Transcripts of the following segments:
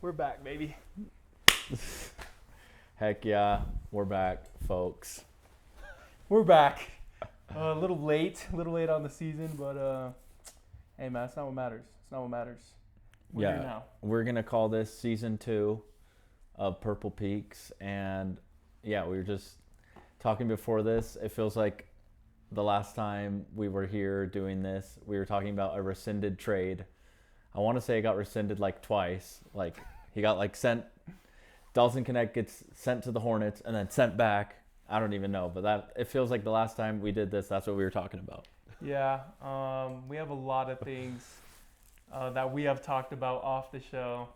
We're back, baby. Heck yeah, we're back, folks. We're back. A little late on the season, but hey, man, it's not what matters. It's not what matters. We're here now. We're gonna call this season 2 of Purple Peaks, and yeah, we were just talking before this. It feels like the last time we were here doing this, we were talking about a rescinded trade. I want to say it got rescinded like twice. Like he got like sent. Dalton Knecht gets sent to the Hornets and then sent back. I don't even know, but that it feels like the last time we did this, that's what we were talking about. Yeah, we have a lot of things that we have talked about off the show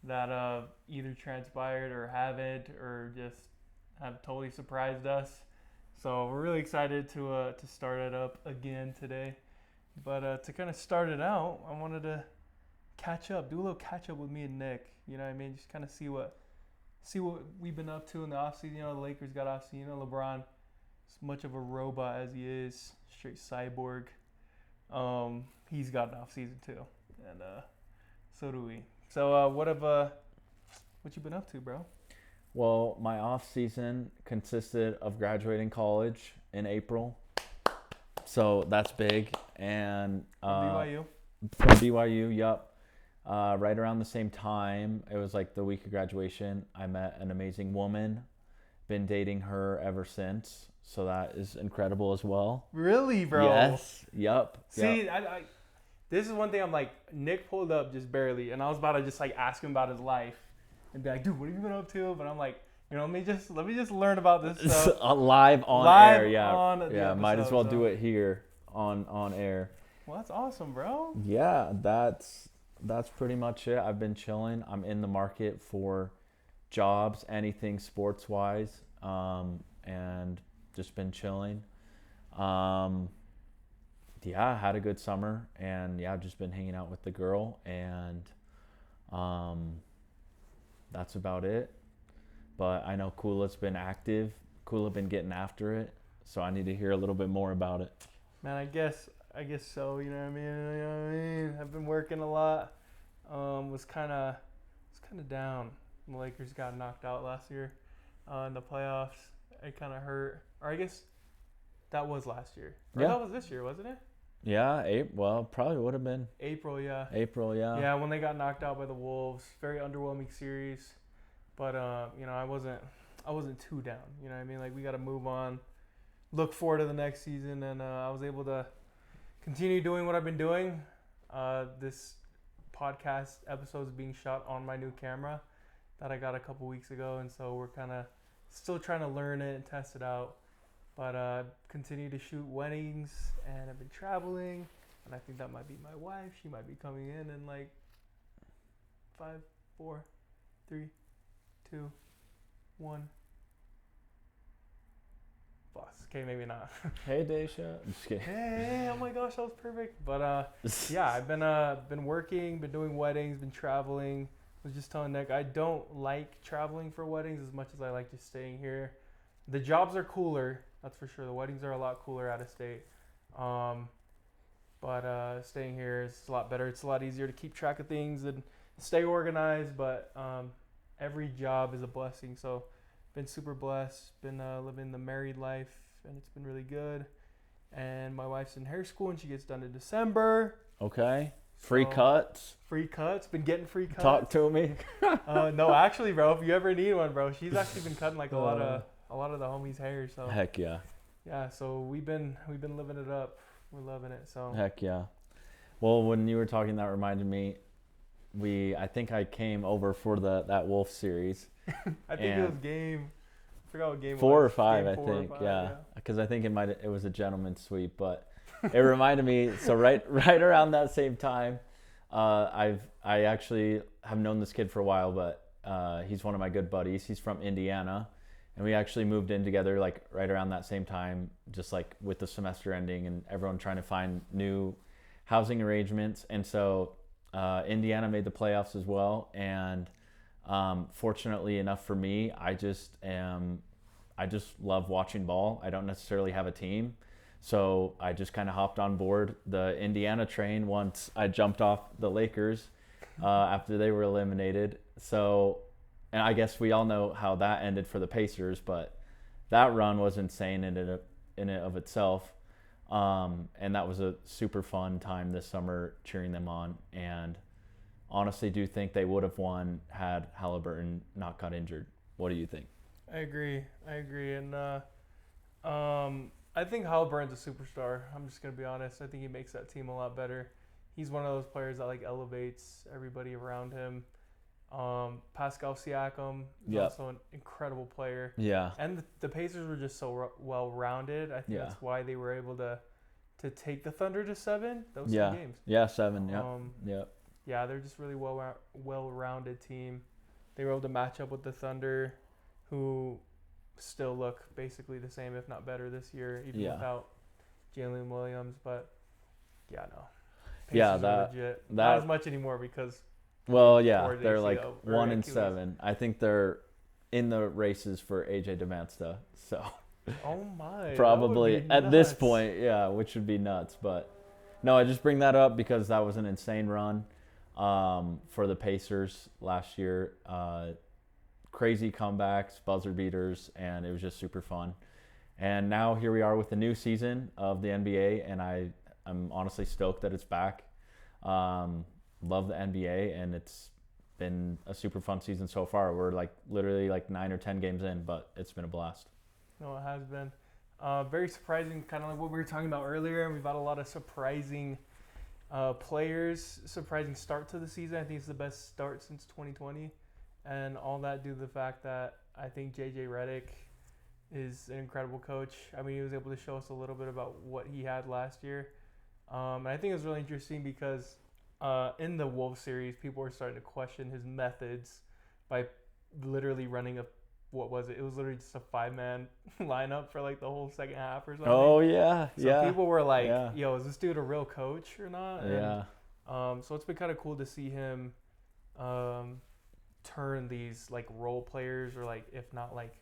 that either transpired or haven't, or just have totally surprised us. So we're really excited to start it up again today. But to kind of start it out, I wanted to do a little catch up with me and Nick. You know what I mean? Just kind of see what we've been up to in the offseason. You know, the Lakers got offseason. You know, LeBron, as much of a robot as he is, straight cyborg, he's got an offseason too, and so do we. So what you been up to, bro? Well, my off season consisted of graduating college in April, so that's big. And BYU. From BYU, yup. Right around the same time, it was like the week of graduation, I met an amazing woman. Been dating her ever since, so that is incredible as well. Really, bro? Yes. Yup. See, I this is one thing I'm like, Nick pulled up just barely, and I was about to just like ask him about his life and be like, dude, what have you been up to? But I'm like, you know, let me just learn about this stuff. Live on air, yeah. On might as well do it here on air. Well, that's awesome, bro. Yeah, that's pretty much it. I've been chilling. I'm in the market for jobs, anything sports wise, and just been chilling. Yeah, had a good summer, and yeah, I've just been hanging out with the girl, and that's about it. But I know Kula's been active. Kula been getting after it, so I need to hear a little bit more about it. Man, I guess so. You know what I mean? I've been working a lot. Was kind of down. The Lakers got knocked out last year in the playoffs. It kind of hurt. Or I guess that was last year. Or that was this year, wasn't it? Yeah, well, probably would have been. April, yeah. Yeah, when they got knocked out by the Wolves. Very underwhelming series. But, you know, I wasn't too down. You know what I mean? Like, we got to move on. Look forward to the next season. And I was able to continue doing what I've been doing. This podcast episode is being shot on my new camera that I got a couple weeks ago. And so we're kind of still trying to learn it and test it out. But continue to shoot weddings, and I've been traveling, and I think that might be my wife. She might be coming in like 5, 4, 3, 2, 1. Boss. Okay, maybe not. Hey, Daisha. I'm just kidding. Hey, oh my gosh, that was perfect. But yeah, I've been working, been doing weddings, been traveling. I was just telling Nick, I don't like traveling for weddings as much as I like just staying here. The jobs are cooler, that's for sure. The weddings are a lot cooler out of state. But staying here is a lot better. It's a lot easier to keep track of things and stay organized. But every job is a blessing. So been super blessed. Been living the married life, and it's been really good. And my wife's in hair school, and she gets done in December. Okay. Free cuts. Been getting free cuts. Talk to me. No, actually, bro, if you ever need one, bro, she's actually been cutting like a lot of the homies' hair. So heck yeah. Yeah, so we've been living it up. We're loving it. So heck yeah. Well, when you were talking, that reminded me. I think I came over for that Wolf series. I think it was game. I forgot what game 4 it was. or 5, Game I 4 think. or 5, Yeah, because I think it was a gentleman's sweep, but it reminded me. So right around that same time, I actually have known this kid for a while, but he's one of my good buddies. He's from Indiana, and we actually moved in together like right around that same time, just like with the semester ending and everyone trying to find new housing arrangements. And so Indiana made the playoffs as well, and fortunately enough for me, I just love watching ball. I don't necessarily have a team, so I just kind of hopped on board the Indiana train once I jumped off the Lakers, after they were eliminated. So, and I guess we all know how that ended for the Pacers, but that run was insane in it of itself. And that was a super fun time this summer cheering them on. And honestly, do think they would have won had Halliburton not got injured. What do you think? I agree. And I think Halliburton's a superstar. I'm just gonna be honest. I think he makes that team a lot better. He's one of those players that like elevates everybody around him. Pascal Siakam is also an incredible player. Yeah. And the Pacers were just so well-rounded. I think that's why they were able to take the Thunder to 7. Those 2 games. Yeah, 7. Yeah. Yeah, they're just really well-rounded team. They were able to match up with the Thunder, who still look basically the same, if not better, this year, even without Jalen Williams. But no. Pacers are legit. Not as much anymore because. Well, yeah, they're like 1-7. I think they're in the races for AJ DeMansta. So. Oh my! Probably at this point, which would be nuts. But no, I just bring that up because that was an insane run for the Pacers last year. Crazy comebacks, buzzer beaters, and it was just super fun. And now here we are with the new season of the NBA, and I'm honestly stoked that it's back. Love the NBA, and it's been a super fun season so far. We're like literally like 9 or 10 games in, but it's been a blast. No, it has been. Very surprising, kind of like what we were talking about earlier. We've had a lot of surprising players, surprising start to the season. I think it's the best start since 2020. And all that due to the fact that I think JJ Redick is an incredible coach. I mean, he was able to show us a little bit about what he had last year. And I think it was really interesting because in the Wolves series, people were starting to question his methods by literally running what was it? It was literally just a 5-man lineup for like the whole second half or something. Oh, yeah. So people were like, yo, is this dude a real coach or not? Yeah. And, so it's been kind of cool to see him turn these like role players or like, if not like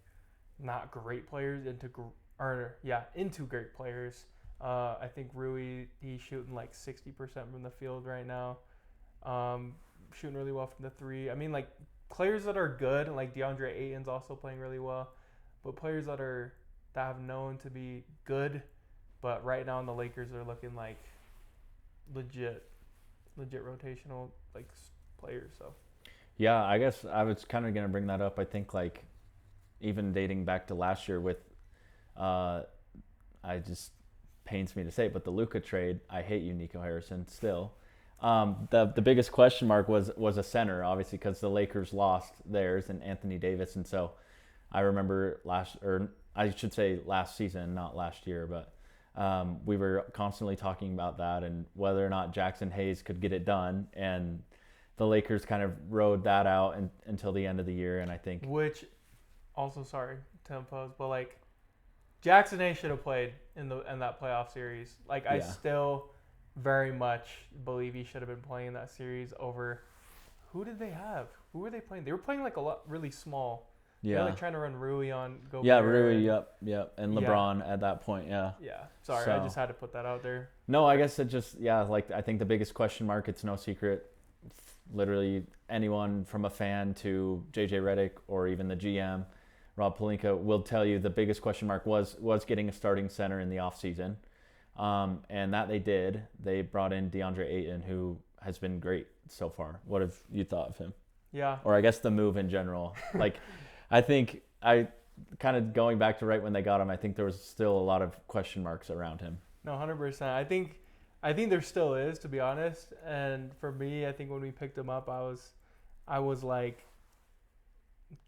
not great players into great players. I think Rui, he's shooting like 60% from the field right now. Shooting really well from the 3. I mean, like, players that are good, like DeAndre Ayton's also playing really well, but players that have known to be good, but right now in the Lakers are looking like legit rotational like players. So yeah, I guess I was kind of gonna bring that up. I think like even dating back to last year with, I just pains me to say it, but the Luka trade. I hate you, Nico Harrison, still. The biggest question mark was a center, obviously, because the Lakers lost theirs and Anthony Davis, and so I remember last season, not last year, but we were constantly talking about that and whether or not Jackson Hayes could get it done, and the Lakers kind of rode that out until the end of the year, and I think which also sorry to impose, but like Jackson Hayes should have played in that playoff series. Like I still very much believe he should have been playing that series over. Who did they have? Who were they playing? They were playing like a lot really small. Yeah. They were like trying to run Rui on Gobert. Yeah, Rui, yep. And LeBron at that point, yeah. Yeah. Sorry, I just had to put that out there. No, I guess it just, like I think the biggest question mark, it's no secret. Literally anyone from a fan to JJ Redick or even the GM, Rob Pelinka, will tell you the biggest question mark was getting a starting center in the offseason. And that they did. They brought in DeAndre Ayton, who has been great so far. What have you thought of him? Yeah. Or I guess the move in general. Like, I think I kind of going back to right when they got him, I think there was still a lot of question marks around him. No, 100%. I think there still is, to be honest. And for me, I think when we picked him up, I was like,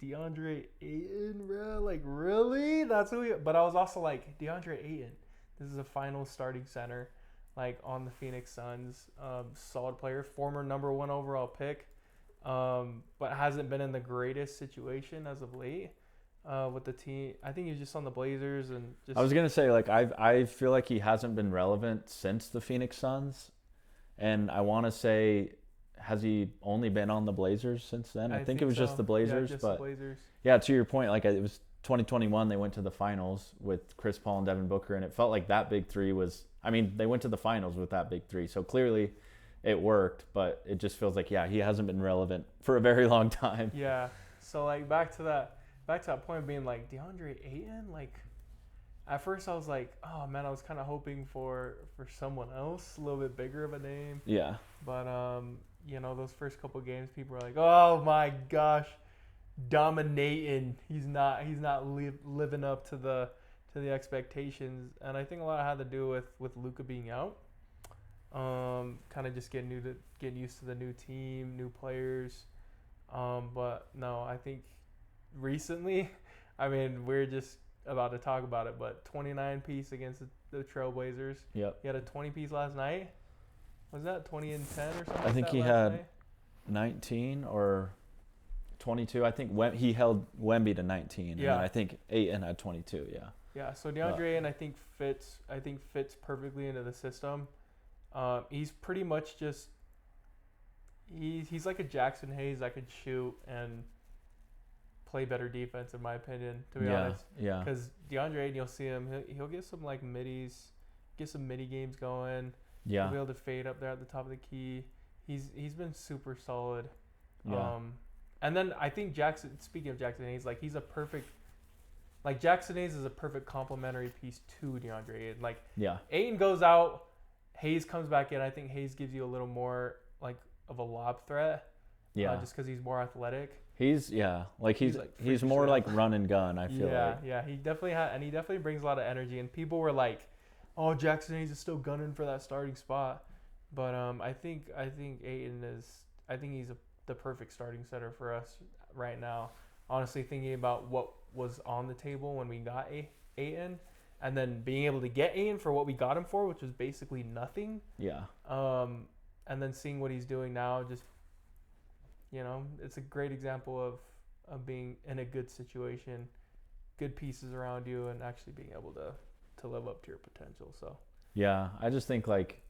DeAndre Ayton, bro? Like, really? That's who he... But I was also like, DeAndre Ayton. This is a final starting center, like on the Phoenix Suns. Solid player, former number 1 overall pick, but hasn't been in the greatest situation as of late with the team. I think he's just on the Blazers and just. I was gonna say like I feel like he hasn't been relevant since the Phoenix Suns, and I want to say, has he only been on the Blazers since then? I think it was just the Blazers, the Blazers. Yeah, to your point, like it was 2021, they went to the finals with Chris Paul and Devin Booker, and it felt like that big three was, I mean, they went to the finals with that big three. So clearly it worked, but it just feels like, yeah, he hasn't been relevant for a very long time. Yeah. So like back to that point of being like DeAndre Ayton, like at first I was like, oh man, I was kind of hoping for someone else, a little bit bigger of a name. Yeah. But those first couple games, people were like, oh my gosh, dominating. He's not living up to the expectations, and I think a lot had to do with Luka being out. Kind of just getting used to the new team, new players. But no, I think recently, I mean, we're just about to talk about it, but 29 piece against the Trailblazers. Yep. He had a 20 piece last night. Was that 20 and 10 or something? I think like he last had night? 19 or 22. I think he held Wemby to 19. Yeah. And I think Ayton had 22. Yeah. Yeah. So DeAndre Ayton, I think fits perfectly into the system. He's pretty much just he's like a Jackson Hayes that could shoot and play better defense, in my opinion, to be honest. Yeah. Because DeAndre Ayton, you'll see him, he'll get some like middies, get some midi games going. Yeah. He'll be able to fade up there at the top of the key. He's been super solid. Yeah. And then I think speaking of Jackson Hayes, like Jackson Hayes is a perfect complementary piece to DeAndre Ayton. Like Yeah. Ayton goes out, Hayes comes back in. I think Hayes gives you a little more like of a lob threat. Yeah. Just because he's more athletic. He's more like run and gun, I feel like. Yeah, he definitely brings a lot of energy, and people were like, "Oh, Jackson Hayes is still gunning for that starting spot," but I think Ayton he's the perfect starting center for us right now. Honestly, thinking about what was on the table when we got Ayton, and then being able to get Ayton for what we got him for, which was basically nothing. Yeah. And then seeing what he's doing now, just it's a great example of being in a good situation, good pieces around you, and actually being able to live up to your potential. So Yeah, I just think like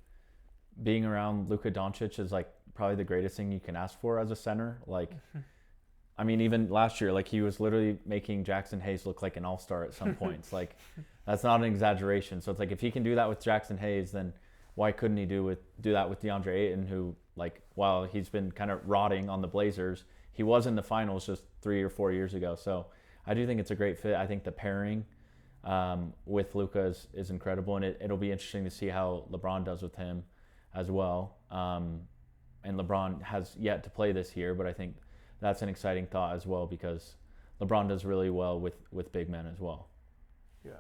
being around Luka Doncic is like probably the greatest thing you can ask for as a center. Like, I mean, even last year, like he was literally making Jackson Hayes look like an all-star at some points. Like, that's not an exaggeration. So it's like if he can do that with Jackson Hayes, then why couldn't he do that with DeAndre Ayton, who, like, while he's been kind of rotting on the Blazers, he was in the finals just 3 or 4 years ago. So I do think it's a great fit. I think the pairing with Luka is incredible, and it'll be interesting to see how LeBron does with him as well. And LeBron has yet to play this year, but I think that's an exciting thought as well, because LeBron does really well with big men as well. Yeah.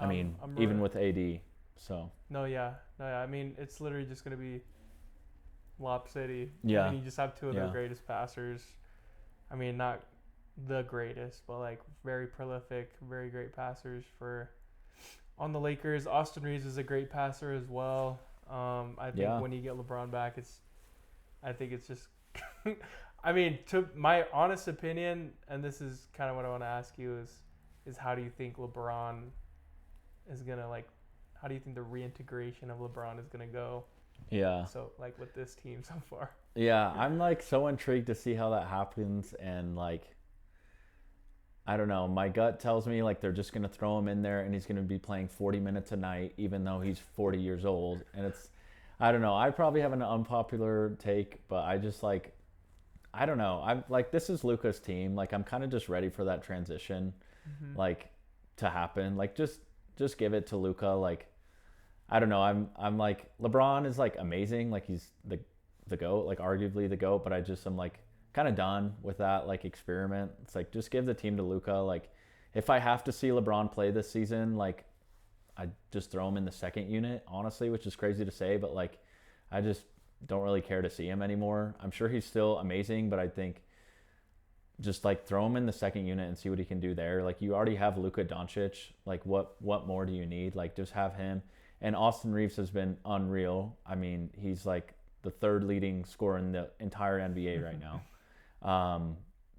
I mean, even with AD. So. No, yeah. I mean, it's literally just going to be Lob City. Yeah. I mean, you just have two of the greatest passers. I mean, not the greatest, but like very prolific, very great passers on the Lakers. Austin Reeves is a great passer as well. I think when you get LeBron back, I think it's just I mean, to my honest opinion, and this is kind of what I want to ask you is how do you think LeBron is going to, like, how do you think the reintegration of LeBron is going to go? Yeah. So, like, with this team so far. Yeah, I'm, like, so intrigued to see how that happens, and, like, I don't know. My gut tells me, like, they're just going to throw him in there, and he's going to be playing 40 minutes a night, even though he's 40 years old. And it's, I don't know. I probably have an unpopular take, but I just, like, I don't know. I'm, like, this is Luka's team. Like, I'm kind of just ready for that transition, like, to happen. Like, just give it to Luka. Like, I don't know. I'm like, LeBron is, like, amazing. Like, he's the GOAT, like, arguably the GOAT, but I'm, like, kind of done with that, like, experiment. It's like, just give the team to Luka. Like, if I have to see LeBron play this season, like, I just throw him in the second unit, honestly, which is crazy to say, but, like, I just don't really care to see him anymore. I'm sure he's still amazing, but I think just, like, throw him in the second unit and see what he can do there. Like, you already have Luka Doncic. Like, what more do you need? Like, just have him. And Austin Reeves has been unreal. I mean, he's, like, the third leading scorer in the entire NBA right now.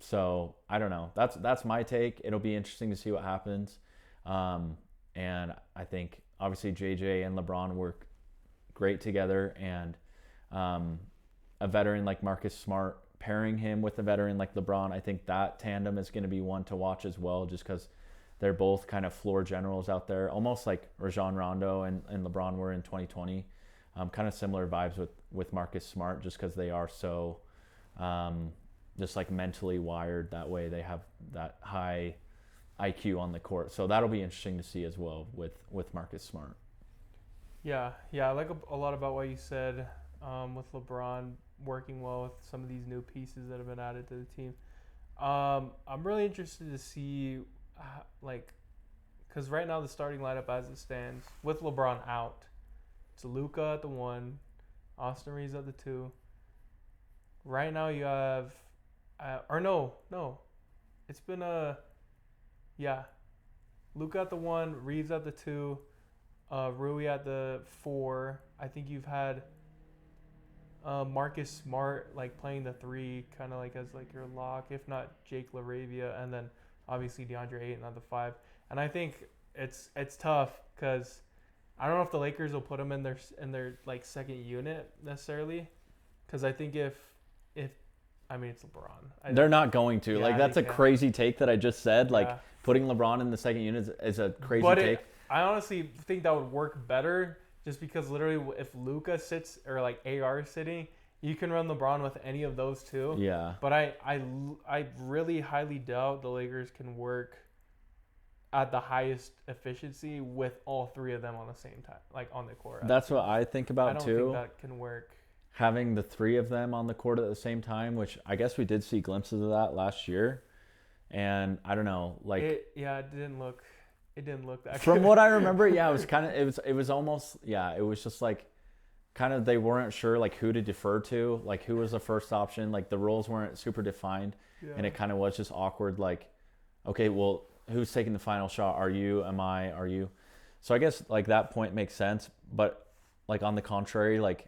So I don't know. That's my take. It'll be interesting to see what happens. And I think obviously JJ and LeBron work great together, and a veteran like Marcus Smart pairing him with a veteran like LeBron, I think that tandem is going to be one to watch as well, just because they're both kind of floor generals out there, almost like Rajon Rondo and LeBron were in 2020. Kind of similar vibes with Marcus Smart, just because they are so just like mentally wired that way. They have that high IQ on the court. So that'll be interesting to see as well with Marcus Smart. Yeah, I like a lot about what you said with LeBron working well with some of these new pieces that have been added to the team. I'm really interested to see, because right now the starting lineup as it stands, with LeBron out, it's Luka at the 1, Austin Reeves at the 2. Right now you have, it's been Luka at the 1, Reeves at the 2, Rui at the 4. I think you've had Marcus Smart like playing the 3, kind of like as like your lock, if not Jake LaRavia, and then obviously DeAndre Ayton at the 5. And I think it's tough because I don't know if the Lakers will put him in their like second unit necessarily, because I think if I mean it's LeBron. They're not going to. Yeah, like that's a crazy take that I just said. Like putting LeBron in the second unit is a crazy take. I honestly think that would work better, just because literally if Luka sits or like AR sitting, you can run LeBron with any of those two. Yeah. But I really highly doubt the Lakers can work at the highest efficiency with all 3 of them on the same time, like on the court. That's what I think about too. I don't think that can work. Having the 3 of them on the court at the same time, which I guess we did see glimpses of that last year. And I don't know, like it didn't look that from good. what I remember, it was almost it was just like kind of they weren't sure like who to defer to, like who was the first option, like the roles weren't super defined, and it kind of was just awkward, like okay, well, who's taking the final shot? Are you? Am I? Are you? So I guess like that point makes sense, but like on the contrary, like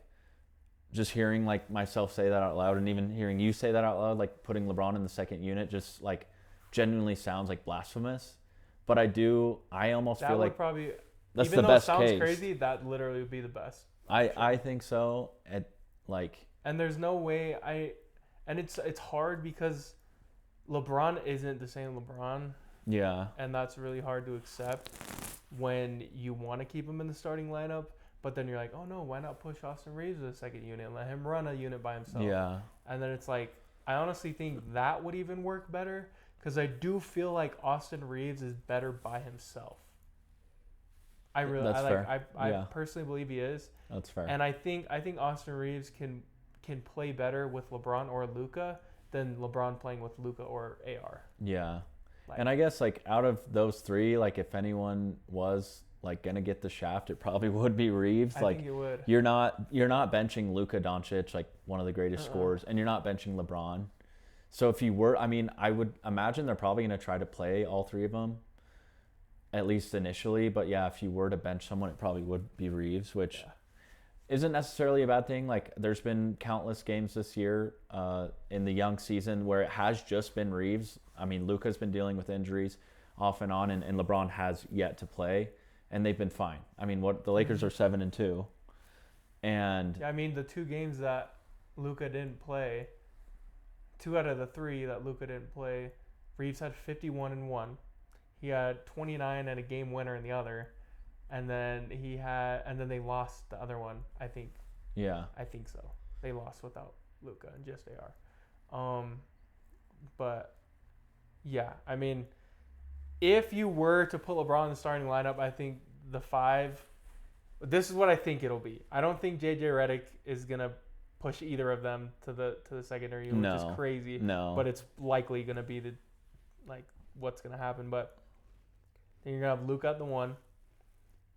just hearing like myself say that out loud, and even hearing you say that out loud, like putting LeBron in the second unit just like genuinely sounds like blasphemous. But I almost that feel would like probably, that's even the though best it sounds case. crazy, that literally would be the best. I think so. And there's no way and it's hard because LeBron isn't the same LeBron. Yeah. And that's really hard to accept when you want to keep him in the starting lineup, but then you're like, oh no, why not push Austin Reeves to the second unit and let him run a unit by himself? Yeah. And then it's like, I honestly think that would even work better, because I do feel like Austin Reeves is better by himself. I personally believe he is. That's fair. And I think Austin Reeves can play better with LeBron or Luka than LeBron playing with Luka or AR. Yeah. And I guess like out of those 3, like if anyone was like gonna get the shaft, it probably would be Reeves. I think it would. You're not benching Luka Doncic, like one of the greatest scorers, and you're not benching LeBron. So if you were, I mean, I would imagine they're probably gonna try to play all 3 of them, at least initially. But yeah, if you were to bench someone, it probably would be Reeves, which isn't necessarily a bad thing. Like there's been countless games this year in the young season where it has just been Reeves. I mean, Luka's been dealing with injuries off and on, and LeBron has yet to play, and they've been fine. I mean, the Lakers are 7-2, and I mean the 2 games that Luka didn't play, 2 out of the 3 that Luka didn't play, Reeves had 51 in one. He had 29 and a game winner in the other, and then they lost the other one. I think. Yeah. I think so. They lost without Luka and just AR. But yeah, I mean, if you were to put LeBron in the starting lineup, I think the 5. This is what I think it'll be. I don't think JJ Redick is gonna push either of them to the secondary, which is crazy. No. But it's likely gonna be what's gonna happen. But then you're gonna have Luka at the 1.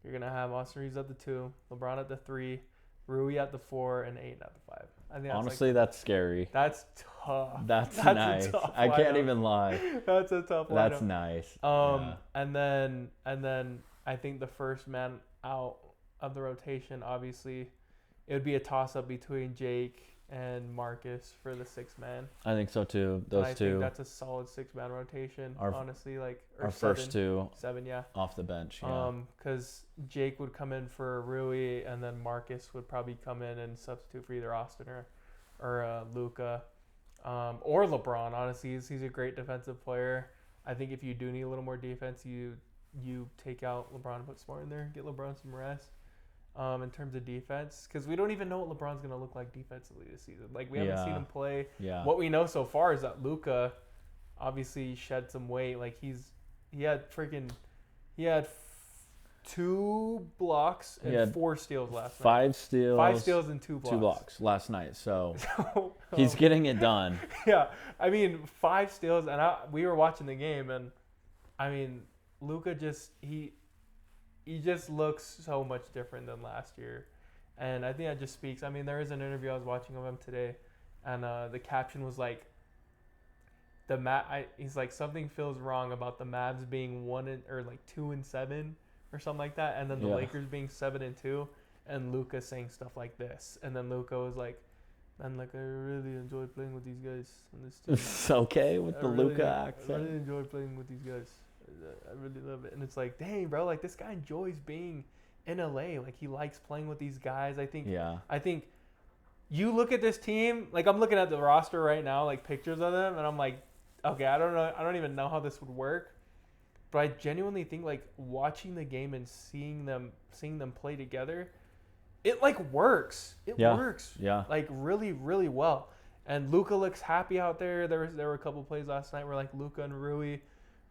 You're gonna have Austin Reeves at the 2, LeBron at the 3, Rui at the 4, and Ayton at the 5. I think honestly, that's scary. That's tough. That's nice. I can't even lie. That's a tough lineup. That's nice. And then I think the first man out of the rotation, obviously, it would be a toss up between Jake and Marcus for the 6th man. I think so too. I think that's a solid 6-man rotation. Honestly, our first 2, 7, yeah, off the bench. Yeah. Because Jake would come in for Rui, and then Marcus would probably come in and substitute for either Austin or Luka, or LeBron. Honestly, he's a great defensive player. I think if you do need a little more defense, you take out LeBron and put Smart in there, get LeBron some rest. in terms of defense, because we don't even know what LeBron's gonna look like defensively this season. Like we haven't seen him play. Yeah. What we know so far is that Luka obviously shed some weight. Like he had 2 blocks and 4 steals last night. 5 steals. 5 steals and 2 blocks. 2 blocks last night. So So, he's getting it done. yeah, I mean 5 steals, and we were watching the game, and I mean Luka he just looks so much different than last year, and I think that just speaks. I mean, there is an interview I was watching of him today, and the caption was like, he's like, something feels wrong about the Mavs being 2-7 or something like that, and then the Lakers being 7-2, and Luka saying stuff like this, and then Luka was like, man, like I really enjoy playing with these guys on this team. It's okay with the Luka accent. I really enjoy playing with these guys. I really love it, and it's like, dang, bro, like this guy enjoys being in LA. Like he likes playing with these guys. I think you look at this team, like I'm looking at the roster right now, like pictures of them, and I'm like, okay, I don't even know how this would work, but I genuinely think like watching the game and seeing them play together, it like works. It works. Yeah. Like really, really well. And Luka looks happy out there. There were a couple plays last night where like Luka and Rui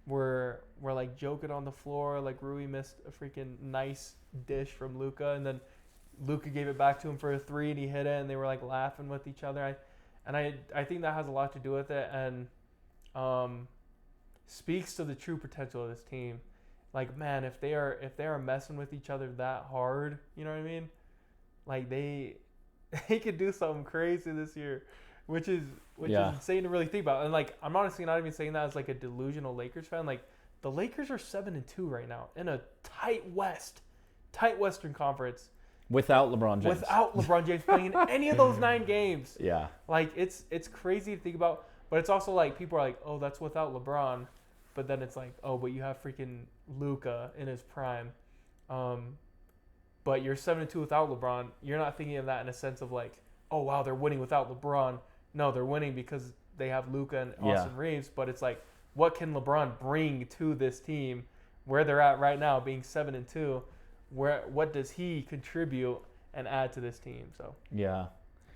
were like joking on the floor. Like Rui missed a freaking nice dish from Luka, and then Luka gave it back to him for a 3 and he hit it, and they were like laughing with each other. I think that has a lot to do with it, and speaks to the true potential of this team. Like, man, if they are messing with each other that hard, you know what I mean? Like they could do something crazy this year, which is insane to really think about. And like, I'm honestly not even saying that as like a delusional Lakers fan. Like the Lakers are 7-2 right now in a tight Western Conference. Without LeBron James. Without LeBron James playing in any of those 9 games. Yeah. Like it's crazy to think about, but it's also like people are like, oh, that's without LeBron, but then it's like, oh, but you have freaking Luka in his prime. But you're 7-2 without LeBron. You're not thinking of that in a sense of like, oh wow, they're winning without LeBron. No, they're winning because they have Luka and Austin Reeves. But it's like, what can LeBron bring to this team where they're at right now, being 7-2? What does he contribute and add to this team? So yeah,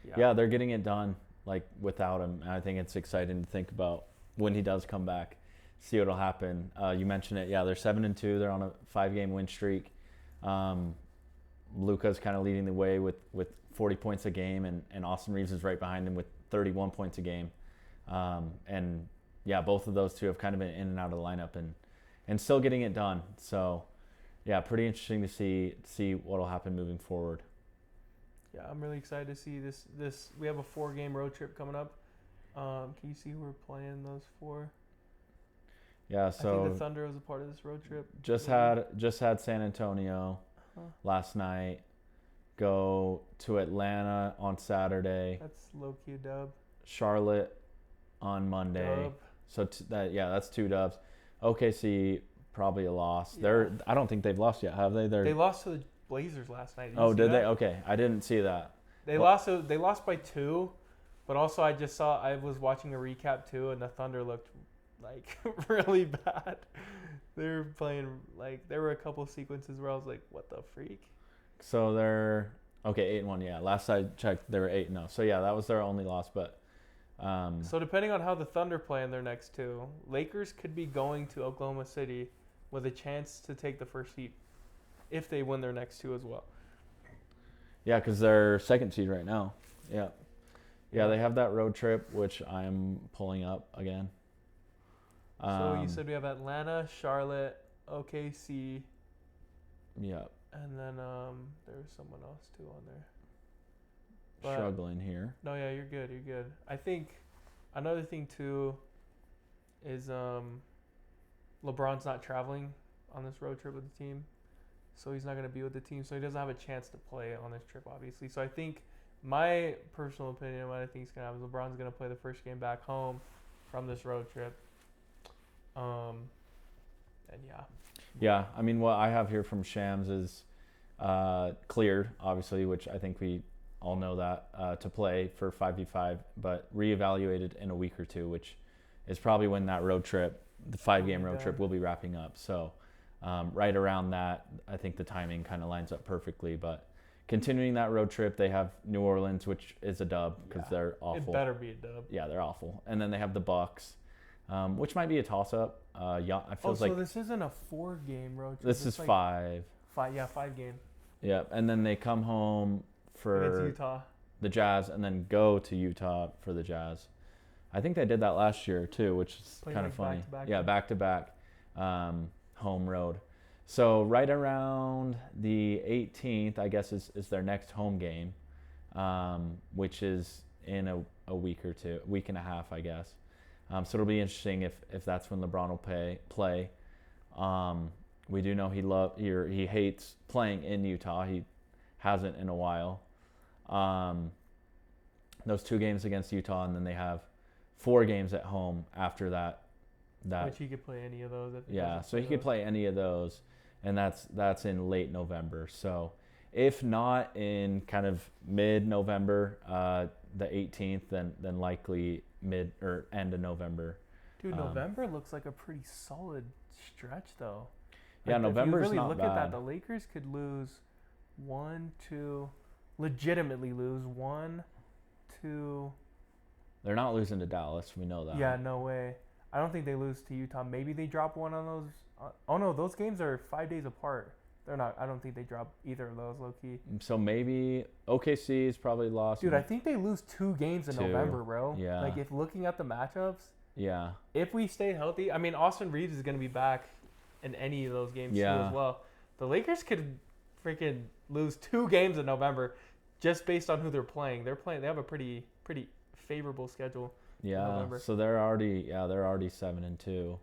they're getting it done like without him. And I think it's exciting to think about when he does come back, see what'll happen. You mentioned it. Yeah, they're 7-2. They're on a 5-game win streak. Luka's kind of leading the way with 40 points a game, and Austin Reeves is right behind him with 31 points a game. And yeah, both of those two have kind of been in and out of the lineup and still getting it done. So yeah, pretty interesting to see what'll happen moving forward. Yeah, I'm really excited to see this. We have a 4-game road trip coming up. Can you see who we're playing those 4? Yeah, so I think the Thunder was a part of this road trip. Just had San Antonio last night. Go to Atlanta on Saturday. That's low-key a dub. Charlotte on Monday. Dub. So that's 2 dubs. OKC probably a loss. Yeah. I don't think they've lost yet, have they? They lost to the Blazers last night. Did they? Okay, I didn't see that. They lost by 2, but also I was watching a recap too, and the Thunder looked like really bad. They were playing like there were a couple of sequences where I was like, what the freak? So they're 8-1. Yeah, last I checked, they were 8-0. So yeah, that was their only loss. But so depending on how the Thunder play in their next 2, Lakers could be going to Oklahoma City with a chance to take the first seed if they win their next 2 as well. Yeah, because they're 2nd seed right now. Yeah. Yeah, they have that road trip, which I'm pulling up again. So you said we have Atlanta, Charlotte, OKC. Yeah. And then there's someone else too on there. But, struggling here. No, yeah, you're good. You're good. I think another thing too is LeBron's not traveling on this road trip with the team, so he's not going to be with the team, so he doesn't have a chance to play on this trip, obviously. So I think my personal opinion, what I think is going to happen is LeBron's going to play the first game back home from this road trip. And yeah. Yeah, I mean, what I have here from Shams is cleared, obviously, which I think we all know that, to play for 5v5, but reevaluated in a week or 2, which is probably when that road trip, the 5-game road trip, will be wrapping up. So right around that, I think the timing kind of lines up perfectly. But continuing that road trip, they have New Orleans, which is a dub because they're awful. It better be a dub. Yeah, they're awful. And then they have the Bucks, which might be a toss-up. Yeah, I feel So like this isn't a 4-game road trip. this is like 5. 5-game Yeah, and then they come home against for Utah. the Jazz and then go to Utah for the Jazz. I think they did that last year too, which is Played kind of like funny. back-to-back. Yeah, back-to-back home road. So right around the 18th, I guess, is their next home game, which is in a week or two, week and a half, I guess. So it'll be interesting if that's when LeBron will play. We do know he hates playing in Utah. He hasn't in a while. Those 2 games against Utah, and then they have 4 games at home after that. Which he could play any of those. So he could play any of those, and that's in late November. So if not in kind of mid-November, the 18th, then likely mid or end of November. Dude, November looks like a pretty solid stretch, though. Yeah, November's if you really not look bad. at that, the Lakers could lose 1, 2, legitimately lose 1, 2. They're not losing to Dallas. We know that. Yeah, no way. I don't think they lose to Utah. Maybe they drop one on those. Oh no, those games are 5 days apart. They're not. I don't think they drop either of those, low key. So maybe OKC is probably lost. Dude, I think they lose 2 games in 2. November, bro. Yeah. Like if looking at the matchups, Yeah. if we stay healthy, I mean Austin Reeves is gonna be back in any of those games too as well. The Lakers could freaking lose 2 games in November, just based on who they're playing. They have a pretty favorable schedule. Yeah. November. So they're already 7-2.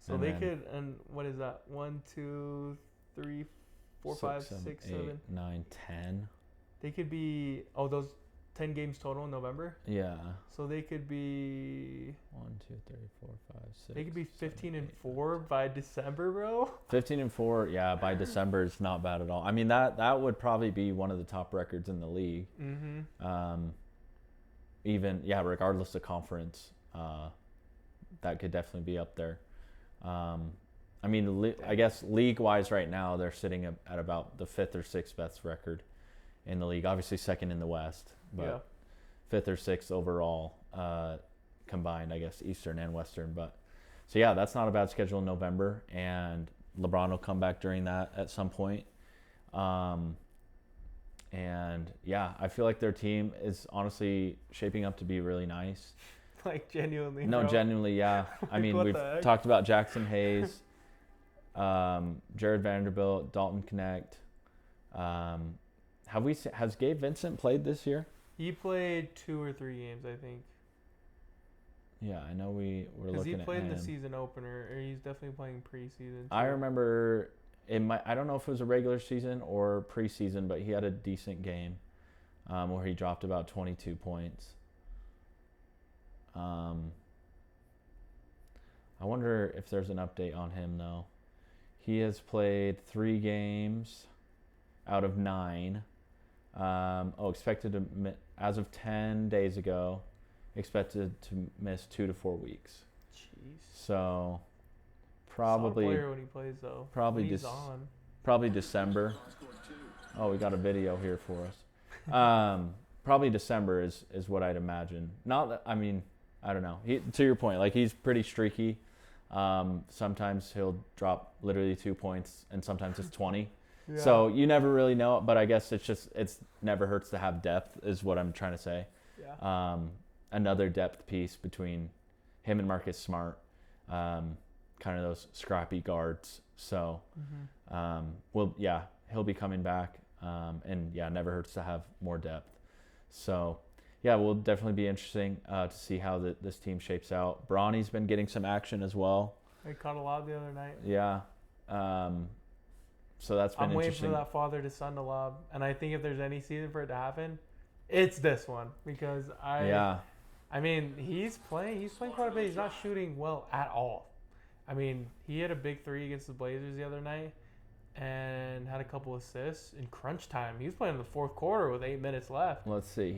So they could, and what is that? 1, 2, 3, 4, 5, 6, 7, 9, 10. They could be those 10 games total in November. Yeah. So they could be 1, 2, 3, 4, 5, 6. they could be 15-4 by December, bro. 15-4. Yeah, by December is not bad at all. I mean that would probably be one of the top records in the league. Mm-hmm. Even regardless of conference, that could definitely be up there. I mean, I guess league-wise right now they're sitting at about the 5th or 6th best record in the league. Obviously second in the West, but 5th or 6th overall combined, I guess, Eastern and Western. But so yeah, that's not a bad schedule in November, and LeBron will come back during that at some point. And yeah, I feel like their team is honestly shaping up to be really nice. Like genuinely. No, bro. genuinely, yeah. I mean, what we've the heck? talked about Jackson Hayes, Jared Vanderbilt, Dalton Connect. Has Gabe Vincent played this year? He played 2 or 3 games, I think. Yeah, I know we're Because looking he at played in him. the season opener, or he's definitely playing preseason. I too. remember I don't know if it was a regular season or preseason, but he had a decent game where he dropped about 22 points. I wonder if there's an update on him though. He has played 3 games out of 9. Expected to as of 10 days ago, expected to miss 2 to 4 weeks. Jeez. So Solid probably player when he plays though. probably When he's dis- on. probably December. Oh, we got a video here for us. Probably December is what I'd imagine. Not that, I mean, I don't know. To your point, like he's pretty streaky. Sometimes he'll drop literally 2 points, and sometimes it's 20. Yeah. So you never really know. But I guess it's never hurts to have depth, is what I'm trying to say. Yeah. Another depth piece between him and Marcus Smart, kind of those scrappy guards. So, he'll be coming back, and never hurts to have more depth. So, yeah, will definitely be interesting to see how this team shapes out. Bronny's been getting some action as well. I caught a lob the other night. Yeah. So that's been I'm waiting interesting. for that father to son to lob, and I think if there's any season for it to happen, it's this one because I mean, he's playing quite a bit. He's not shooting well at all. I mean, he hit a big 3 against the Blazers the other night and had a couple assists in crunch time. He was playing in the 4th quarter with 8 minutes left. Let's see.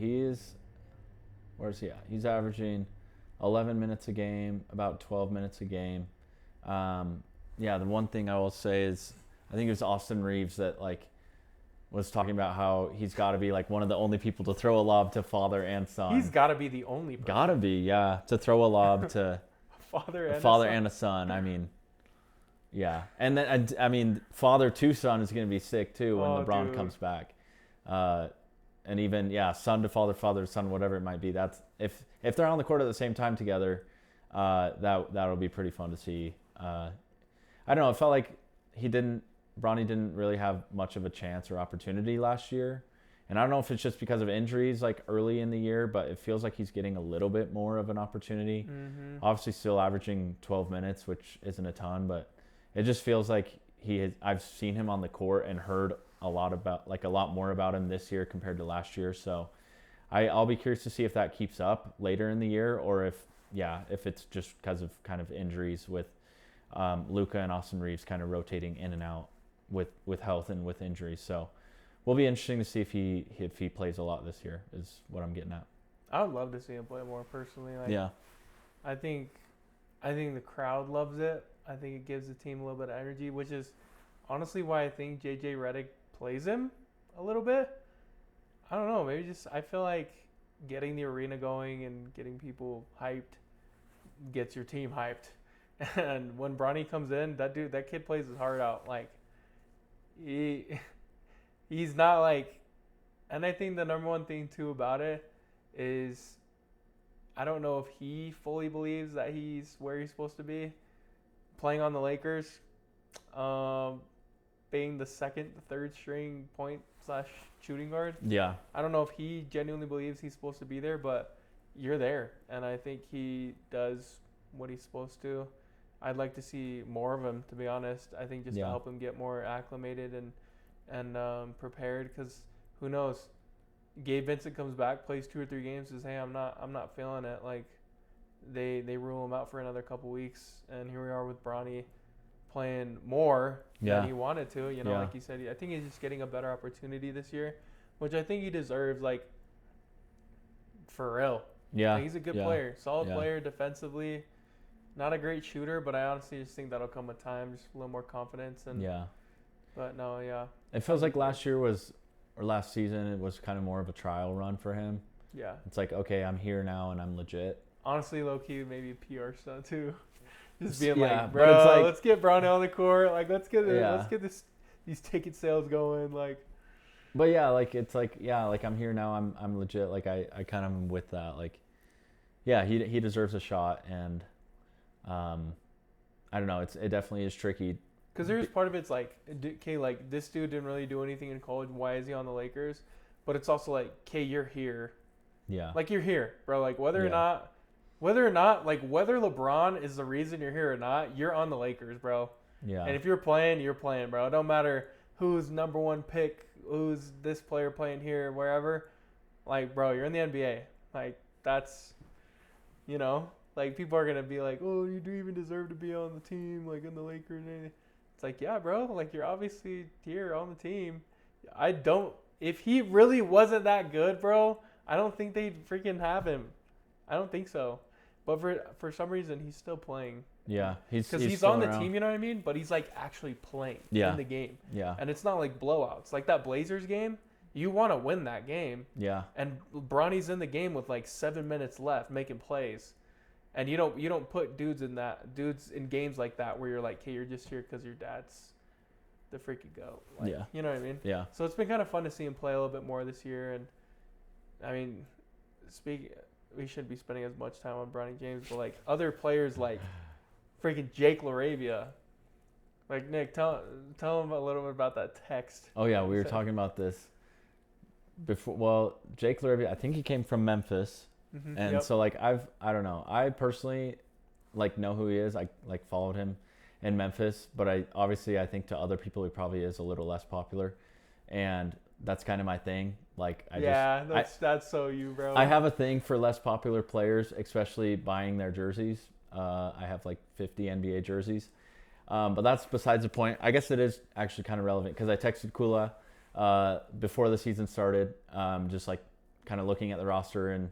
Where's he at? He's averaging 11 minutes a game, about 12 minutes a game. The one thing I will say is I think it was Austin Reeves that was talking about how he's got to be like one of the only people to throw a lob to father and son. He's got to be the only person. Gotta be, yeah, to throw a lob to father a and father a son. and a son. I mean, yeah, and then I mean, father to son is gonna be sick too when LeBron Dude. comes back, and even son to father, father to son, whatever it might be. That's if they're on the court at the same time together, that'll be pretty fun to see. I don't know. It felt like Bronny didn't really have much of a chance or opportunity last year. And I don't know if it's just because of injuries like early in the year, but it feels like he's getting a little bit more of an opportunity. Mm-hmm. Obviously still averaging 12 minutes, which isn't a ton, but it just feels like I've seen him on the court and heard a lot more about him this year compared to last year. So I'll be curious to see if that keeps up later in the year, or if it's just because of kind of injuries with Luka and Austin Reeves kind of rotating in and out with health and with injuries. So will be interesting to see if he plays a lot this year, is what I'm getting at. I would love to see him play more personally. Like, Yeah. I think the crowd loves it. I think it gives the team a little bit of energy, which is honestly why I think JJ Redick plays him a little bit. I don't know. Maybe just I feel like getting the arena going and getting people hyped gets your team hyped. And when Bronny comes in, that kid plays his heart out. Like he's not like, and I think the number one thing too about it is I don't know if he fully believes that he's where he's supposed to be playing on the Lakers, being the third string point/shooting guard. Yeah. I don't know if he genuinely believes he's supposed to be there, but you're there, and I think he does what he's supposed to. I'd like to see more of him, to be honest. I think just to help him get more acclimated and prepared, because who knows? Gabe Vincent comes back, plays 2 or 3 games, says, "Hey, I'm not feeling it." Like they rule him out for another couple weeks, and here we are with Bronny playing more than he wanted to. You know, like you said, I think he's just getting a better opportunity this year, which I think he deserves. Like for real, like, he's a good player, solid player defensively. Not a great shooter, but I honestly just think that'll come with time, just a little more confidence. And but no, it feels like last season it was kind of more of a trial run for him. Yeah, it's like, okay, I'm here now and I'm legit. Honestly, low key, maybe PR stuff too. Just being like, bro, but it's like, let's get Bronny on the court. Like, let's get these ticket sales going. Like, but like it's like like I'm here now. I'm legit. Like I kind of am with that. Like, he deserves a shot, and I don't know. It definitely is tricky. Because there's part of it's like, okay, like this dude didn't really do anything in college. Why is he on the Lakers? But it's also like, okay, you're here. Yeah. Like you're here, bro. Like whether or not, like whether LeBron is the reason you're here or not, you're on the Lakers, bro. Yeah. And if you're playing, bro. It don't matter who's number 1 pick, who's this player playing here, wherever. Like, bro, you're in the NBA. Like that's, like people are gonna be like, oh, you do even deserve to be on the team, like in the Lakers and anything. It's like, yeah, bro, like you're obviously here on the team. If he really wasn't that good, bro, I don't think they'd freaking have him. I don't think so. But for some reason, he's still playing. Yeah, because he's on the team, you know what I mean? But he's like actually playing in the game. Yeah. And it's not like blowouts. Like that Blazers game, you want to win that game. Yeah. And Bronny's in the game with like 7 minutes left making plays. And you don't put dudes in games like that where you're like, hey, you're just here because your dad's the freaking goat. Like, you know what I mean? Yeah. So it's been kind of fun to see him play a little bit more this year. And I mean, we shouldn't be spending as much time on Bronny James, but like other players like freaking Jake LaRavia. Like Nick, tell him a little bit about that text. Oh yeah, we were talking about this before. Well, Jake LaRavia, I think he came from Memphis. Mm-hmm. And so like I don't know. I personally like know who he is. I like followed him in Memphis, but I think to other people he probably is a little less popular, and that's kind of my thing. Like that's so you, bro. I have a thing for less popular players, especially buying their jerseys. I have like 50 NBA jerseys, but that's besides the point. I guess it is actually kind of relevant because I texted Kula before the season started, just like kind of looking at the roster and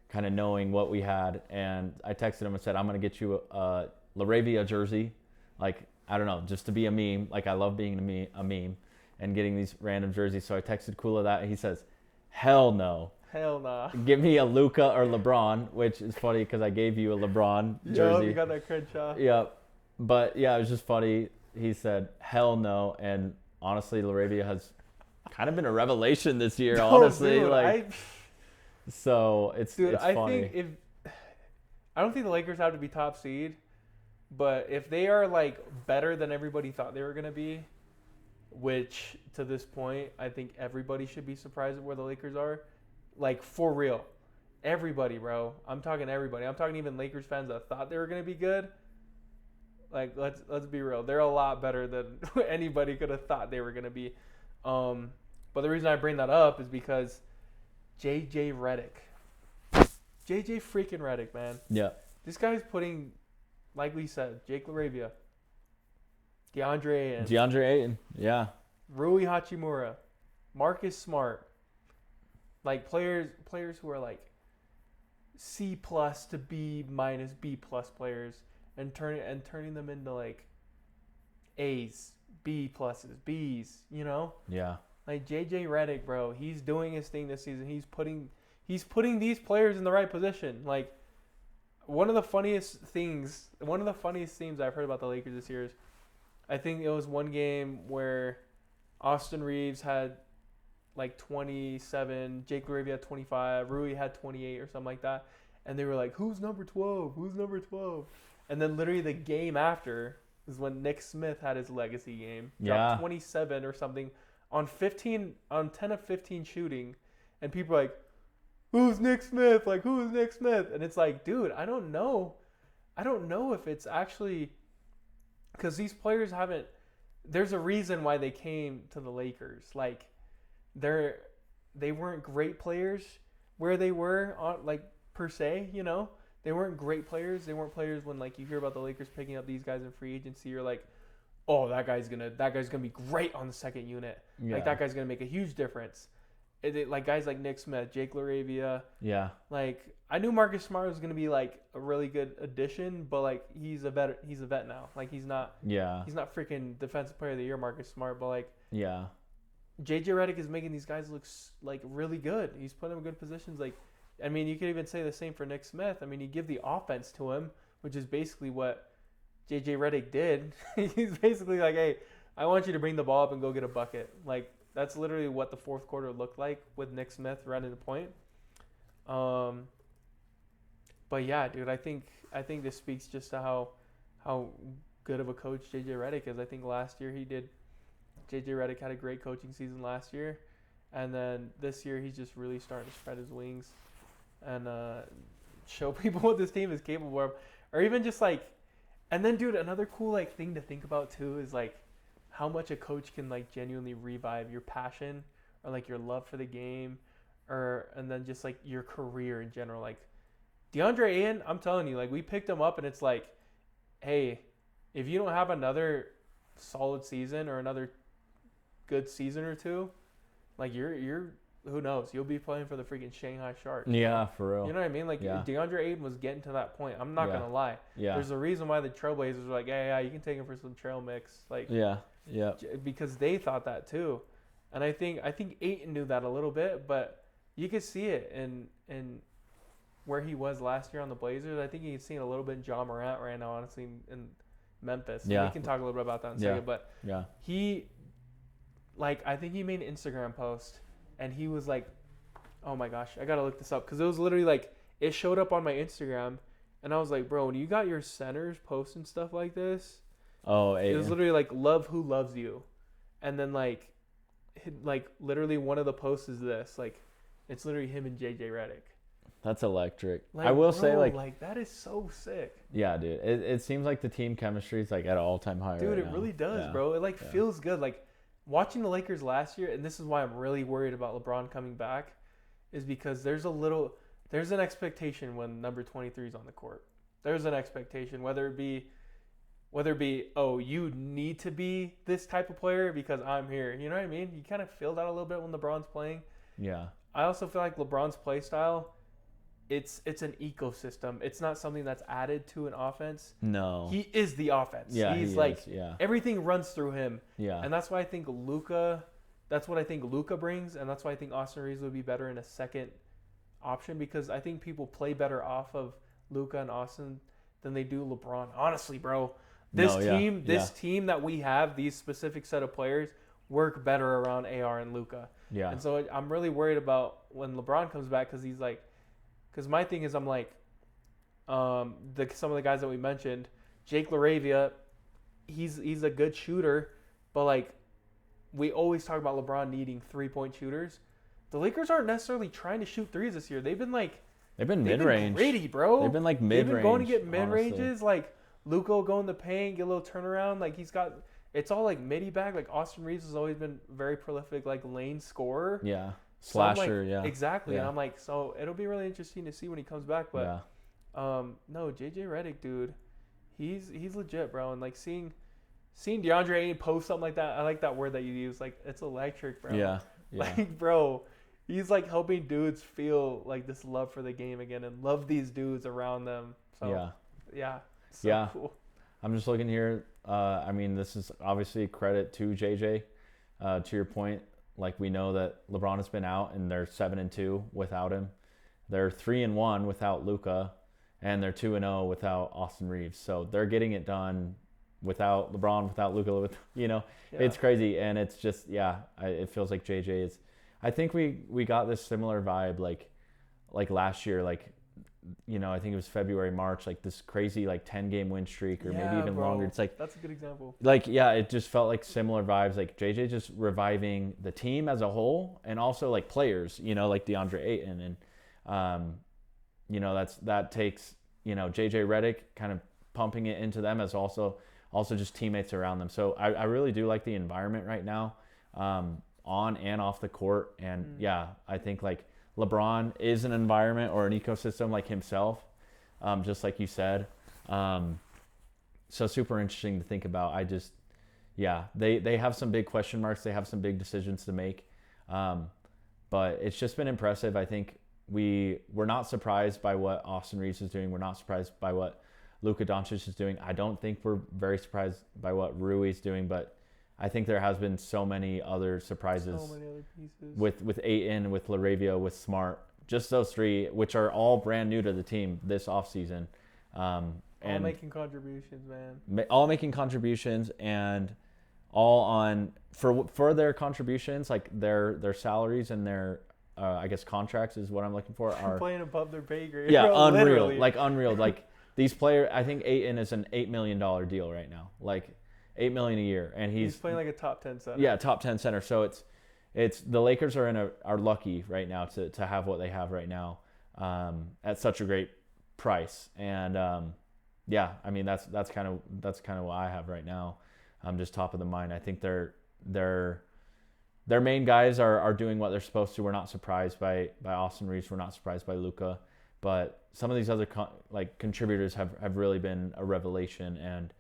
kind of knowing what we had, and I texted him and said, I'm going to get you a LaRavia jersey, like, I don't know, just to be a meme. Like, I love being a meme. and getting these random jerseys. So I texted Kula that, and he says, "Hell no. Hell nah. Give me a Luka or LeBron," which is funny because I gave you a LeBron jersey. Yo, you got that Crenshaw. Yeah, but yeah, it was just funny. He said, "Hell no," and honestly, LaRavia has kind of been a revelation this year. Honestly, dude, so it's I funny. think I don't think the Lakers have to be top seed, but if they are like better than everybody thought they were gonna be, which to this point I think everybody should be surprised at where the Lakers are, like for real, everybody, bro. I'm talking everybody. I'm talking even Lakers fans that thought they were gonna be good. Like let's be real, they're a lot better than anybody could have thought they were gonna be. But the reason I bring that up is because JJ freaking Redick, man. Yeah. This guy's putting, like we said, Jake LaRavia, DeAndre Ayton. Yeah. Rui Hachimura, Marcus Smart, like players who are like C+ to B- B+ players, and turning them into like A's, B+, B's, you know? Yeah. Like JJ Redick, bro, he's doing his thing this season. He's putting these players in the right position. Like one of the funniest themes I've heard about the Lakers this year is, I think it was one game where Austin Reeves had like 27, Jake LaRavia had 25, Rui had 28 or something like that, and they were like, "Who's number 12? Who's number 12?" And then literally the game after is when Nick Smith had his legacy game, dropped 27 or something on 10 of 15 shooting, and people are like, "Who's Nick Smith? Like, who's Nick Smith?" And it's like, dude, I don't know if it's actually, because these players haven't. There's a reason why they came to the Lakers. Like, they weren't great players where they were on, like, per se. You know, they weren't great players. They weren't players when, like, you hear about the Lakers picking up these guys in free agency. You're like, "Oh, that guy's gonna be great on the second unit. Yeah. Like, that guy's gonna make a huge difference." Like guys like Nick Smith, Jake LaRavia. Yeah. Like, I knew Marcus Smart was gonna be like a really good addition, but like he's a vet now. Like he's not freaking defensive player of the year, Marcus Smart. But like, yeah, JJ Redick is making these guys look like really good. He's putting them in good positions. Like, I mean, you could even say the same for Nick Smith. I mean, you give the offense to him, which is basically what JJ Redick did. He's basically like, "Hey, I want you to bring the ball up and go get a bucket." Like, that's literally what the fourth quarter looked like with Nick Smith running the point. But yeah, dude, I think this speaks just to how good of a coach JJ Redick is. I think last year JJ Redick had a great coaching season last year, and then this year he's just really starting to spread his wings and show people what this team is capable of, or even just like. And then, dude, another cool like thing to think about too is like how much a coach can like genuinely revive your passion or like your love for the game, and then just like your career in general. Like DeAndre Ayton, I'm telling you, like we picked him up and it's like, hey, if you don't have another solid season or another good season or two, like you're who knows, you'll be playing for the freaking Shanghai Sharks. Yeah, for real. You know what I mean? Like DeAndre Ayton was getting to that point. I'm not gonna lie. Yeah. There's a reason why the Trailblazers were like, yeah, you can take him for some trail mix. Like because they thought that too. And I think Ayton knew that a little bit, but you could see it in where he was last year on the Blazers. I think you can see it a little bit in Ja Morant right now, honestly, in Memphis. Yeah. We can talk a little bit about that in a second. But he, like, I think he made an Instagram post, and he was like, oh my gosh, I got to look this up. Because it was literally like, it showed up on my Instagram, and I was like, bro, when you got your centers posting stuff like this, it was literally like, love who loves you. And then like literally one of the posts is this. Like, it's literally him and JJ Redick. That's electric. Like, I will bro, say, like that is so sick. Yeah, dude. It seems like the team chemistry is like at an all-time high. Dude, right it now. really does, bro. It feels good. Like watching the Lakers last year, and this is why I'm really worried about LeBron coming back, is because there's an expectation when number 23 is on the court. There's an expectation, whether it be, oh, you need to be this type of player because I'm here. You know what I mean? You kind of feel that a little bit when LeBron's playing. Yeah. I also feel like LeBron's play style it's an ecosystem. It's not something that's added to an offense. No. He is the offense. Yeah, He's he like is, yeah. everything runs through him. Yeah. And that's why I think Luka. That's what I think Luka brings, and that's why I think Austin Reeves would be better in a second option, because I think people play better off of Luka and Austin than they do LeBron. Honestly, bro, this team that we have, these specific set of players, work better around AR and Luka. Yeah. And so I'm really worried about when LeBron comes back, because my thing is, I'm like, some of the guys that we mentioned, Jake LaRavia, he's a good shooter, but like we always talk about LeBron needing 3-point shooters. The Lakers aren't necessarily trying to shoot threes this year. They've been mid-range. Gritty, bro. They've been like mid-range. They've been going to get mid-ranges. Like Luka will go in the paint, get a little turnaround. Like it's all like midi back. Like Austin Reeves has always been very prolific, like lane scorer. Yeah. Slasher, so like, yeah. Exactly. Yeah. And I'm like, so it'll be really interesting to see when he comes back. But no, JJ Redick, dude, he's legit, bro. And like seeing DeAndre Ayton post something like that, I like that word that you use. Like, it's electric, bro. Yeah. Like, bro, he's like helping dudes feel like this love for the game again and love these dudes around them. So yeah. So cool. I'm just looking here. I mean, this is obviously credit to JJ. To your point, like we know that LeBron has been out and they're 7-2 without him. They're 3-1 without Luka, and they're 2-0 without Austin Reeves. So they're getting it done without LeBron, without Luka. It's crazy, and it's just it feels like JJ is. I think we got this similar vibe like last year, like. I think it was February, March, like this crazy like 10-game win streak or maybe even longer. It's like that's a good example. Like it just felt like similar vibes. Like JJ just reviving the team as a whole, and also like players, like DeAndre Ayton, and that takes JJ Redick kind of pumping it into them as also just teammates around them. So I really do like the environment right now, on and off the court, and I think like. LeBron is an environment or an ecosystem like himself, just like you said. So super interesting to think about. They have some big question marks. They have some big decisions to make. But it's just been impressive. I think we're not surprised by what Austin Reeves is doing. We're not surprised by what Luka Doncic is doing. I don't think we're very surprised by what Rui is doing, but I think there has been so many other surprises. So many other pieces. With Ayton, with LaRavia, with Smart. Just those three, which are all brand new to the team this offseason. All making contributions, man. All making contributions, and all on for their contributions, like their salaries and their I guess contracts is what I'm looking for. Are playing above their pay grade. Yeah, bro, unreal. Literally. Like unreal. Like these players, I think Ayton is an $8 million deal right now. Like $8 million a year, and he's playing like a top 10 center. Yeah, top 10 center. So it's the Lakers are lucky right now to have what they have right now, at such a great price. And I mean that's kind of what I have right now. Just top of the mind. I think their main guys are doing what they're supposed to. We're not surprised by Austin Reeves. We're not surprised by Luka, but some of these other contributors have really been a revelation and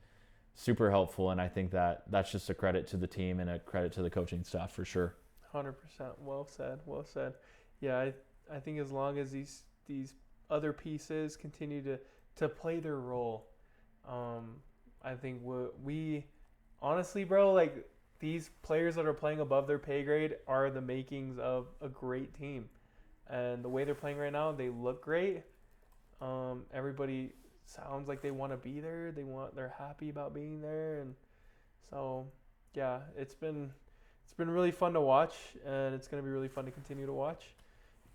super helpful, and I think that's just a credit to the team and a credit to the coaching staff for sure. 100%. Well said. Yeah, I think as long as these other pieces continue to play their role, I think we honestly, bro, like these players that are playing above their pay grade are the makings of a great team, and the way they're playing right now, they look great. Everybody sounds like they want to be there. They're happy about being there, and so it's been really fun to watch, and it's gonna be really fun to continue to watch,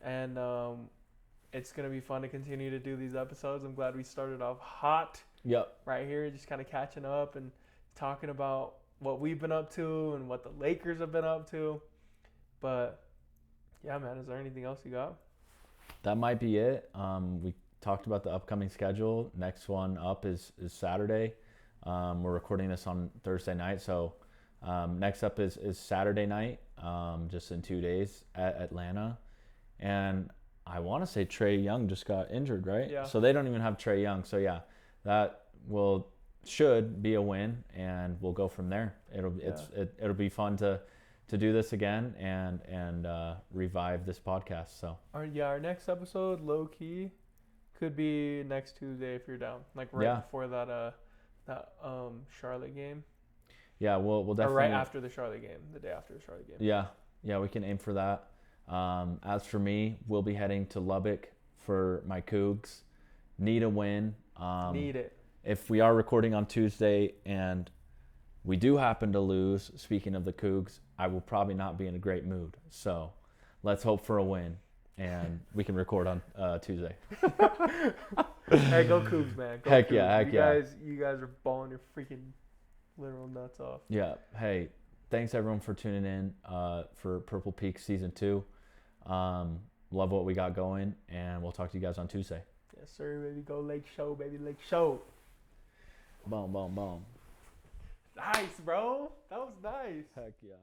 and it's gonna be fun to continue to do these episodes. I'm glad we started off hot. Yep. Right here, just kind of catching up and talking about what we've been up to and what the Lakers have been up to. But yeah, man, is there anything else you got? That might be it. We talked about the upcoming schedule. Next one up is Saturday. We're recording this on Thursday night, so next up is Saturday night, just in 2 days at Atlanta. And I want to say Trae Young just got injured, right? Yeah. So they don't even have Trae Young. So yeah, that should be a win, and we'll go from there. It'll be fun to do this again and revive this podcast. So Our next episode, low key, Could be next Tuesday if you're down. Like right Yeah. before that Charlotte game. Yeah, we'll Or definitely. right after the Charlotte game. The day after the Charlotte game. Yeah, we can aim for that. As for me, we'll be heading to Lubbock for my Cougs. Need a win. Need it. If we are recording on Tuesday and we do happen to lose, speaking of the Cougs, I will probably not be in a great mood. So let's hope for a win, and we can record on Tuesday. Hey, go Cougs, man. Go Heck Cougs. yeah, heck yeah. You guys are balling your freaking literal nuts off. Yeah. Hey, thanks everyone for tuning in for Purple Peak Season 2. Love what we got going, and we'll talk to you guys on Tuesday. Yes, sir, baby. Go Lake Show, baby. Lake Show. Boom, boom, boom. Nice, bro. That was nice. Heck yeah.